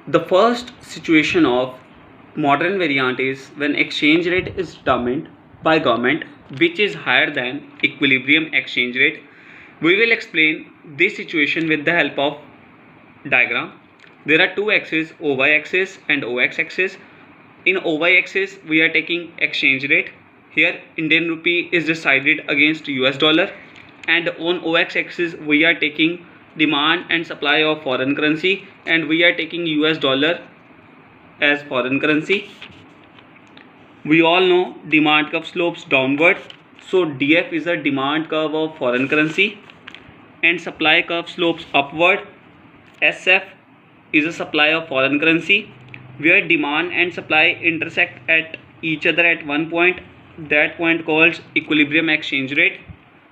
The first situation of modern variant is when exchange rate is determined by government which is higher than equilibrium exchange rate. We will explain this situation with the help of diagram. There are two axes, OY axis and OX axis. In OY axis we are taking exchange rate. Here Indian rupee is decided against US dollar, and on OX axis we are taking demand and supply of foreign currency, and we are taking US dollar as foreign currency. We all know demand curve slopes downward, so DF is a demand curve of foreign currency, and supply curve slopes upward. SF is a supply of foreign currency, where demand and supply intersect at each other at one point. That point called equilibrium exchange rate.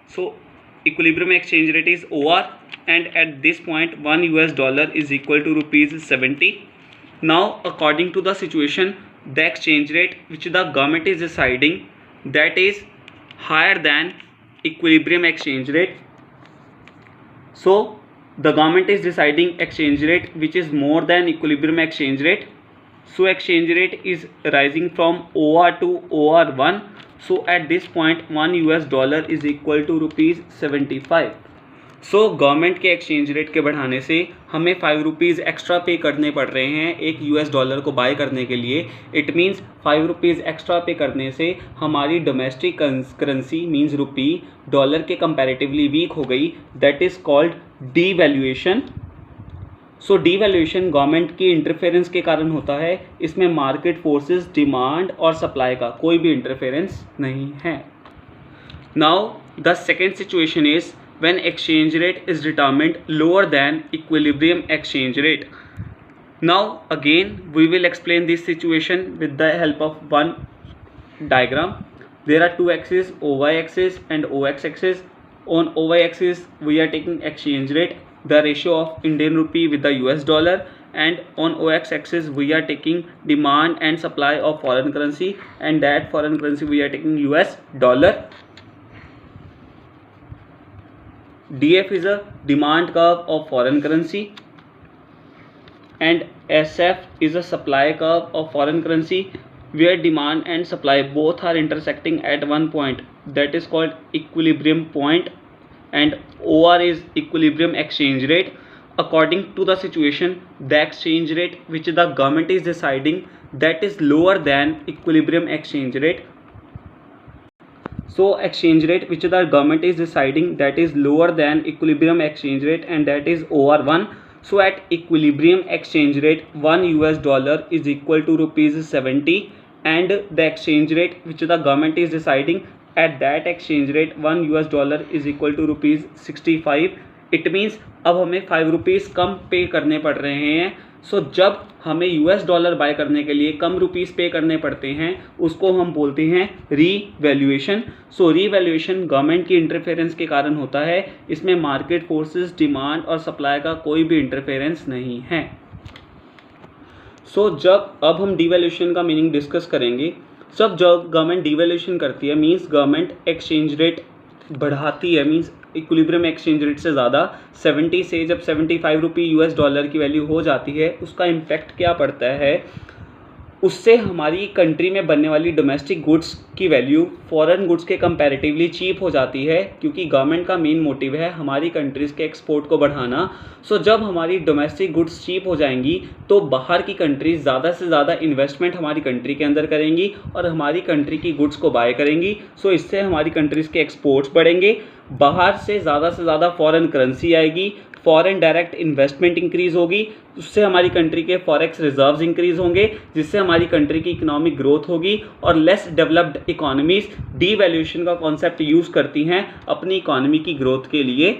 So equilibrium exchange rate is OR, and at this point $1 is equal to ₹70. Now according to the situation, the exchange rate which the government is deciding, that is higher than equilibrium exchange rate. So the government is deciding exchange rate which is more than equilibrium exchange rate. So exchange rate is rising from OR to OR1. So at this point $1 is equal to ₹75. So government के exchange rate के बढ़ाने से हमें ₹5 extra पे करने पड़ रहे हैं एक $1 को बाय करने के लिए. इट मीन्स ₹5 एक्स्ट्रा पे करने से हमारी domestic currency means rupee dollar के कंपैरेटिवली वीक हो गई. That is called devaluation. So devaluation government की इंटरफेरेंस के कारण होता है. इसमें मार्केट फोर्सेस, डिमांड और सप्लाई का कोई भी इंटरफेरेंस नहीं है. Now the second situation is when exchange rate is determined lower than equilibrium exchange rate. Now again we will explain this situation with the help of one diagram. There are two axes, OY axis and OX axis. On OY axis we are taking exchange rate, the ratio of Indian rupee with the US dollar, and on OX axis we are taking demand and supply of foreign currency, and that foreign currency we are taking US dollar. DF is a demand curve of foreign currency, and SF is a supply curve of foreign currency, where demand and supply both are intersecting at one point, that is called equilibrium point, and OR is equilibrium exchange rate. According to the situation, the exchange rate which the government is deciding, that is lower than equilibrium exchange rate. So exchange rate which the government is deciding, that is lower than equilibrium exchange rate, and that is OR1. So at equilibrium exchange rate $1 is equal to ₹70, and the exchange rate which the government is deciding, at that exchange rate $1 is equal to ₹65. It means अब हमें ₹5 कम पे करने पड़ रहे हैं. सो जब हमें US dollar bye करने के लिए कम रुपीस पे करने पड़ते हैं, उसको हम बोलते हैं रीवैल्यूएशन. सो रीवैल्यूएशन गवर्नमेंट की इंटरफेरेंस के कारण होता है. इसमें मार्केट फोर्सेस, डिमांड और सप्लाई का कोई भी इंटरफेरेंस नहीं है. सो जब अब हम डीवैल्यूएशन का मीनिंग डिस्कस करेंगे. जब गवर्नमेंट डीवैल्यूएशन करती है मीन्स गवर्नमेंट एक्सचेंज रेट बढ़ाती है, मीन्स इक्विलिब्रियम एक्सचेंज रेट से ज़्यादा 70 से जब ₹75 US डॉलर की वैल्यू हो जाती है, उसका इम्पैक्ट क्या पड़ता है, उससे हमारी कंट्री में बनने वाली डोमेस्टिक गुड्स की वैल्यू फॉरेन गुड्स के कंपैरेटिवली चीप हो जाती है, क्योंकि गवर्नमेंट का मेन मोटिव है हमारी कंट्रीज़ के एक्सपोर्ट को बढ़ाना. सो जब हमारी डोमेस्टिक गुड्स चीप हो जाएंगी तो बाहर की कंट्रीज ज़्यादा से ज़्यादा इन्वेस्टमेंट हमारी कंट्री के अंदर करेंगी और हमारी कंट्री की गुड्स को बाय करेंगी. सो इससे हमारी कंट्रीज़ के एक्सपोर्ट्स बढ़ेंगे, बाहर से ज़्यादा फॉरेन करेंसी आएगी, फॉरेन डायरेक्ट इन्वेस्टमेंट इंक्रीज़ होगी, उससे हमारी कंट्री के फॉरेक्स रिजर्व्स इंक्रीज़ होंगे, जिससे हमारी कंट्री की इकोनॉमिक ग्रोथ होगी. और लेस डेवलप्ड इकोनॉमीज़ डीवैल्यूएशन का कॉन्सेप्ट यूज़ करती हैं अपनी इकोनॉमी की ग्रोथ के लिए.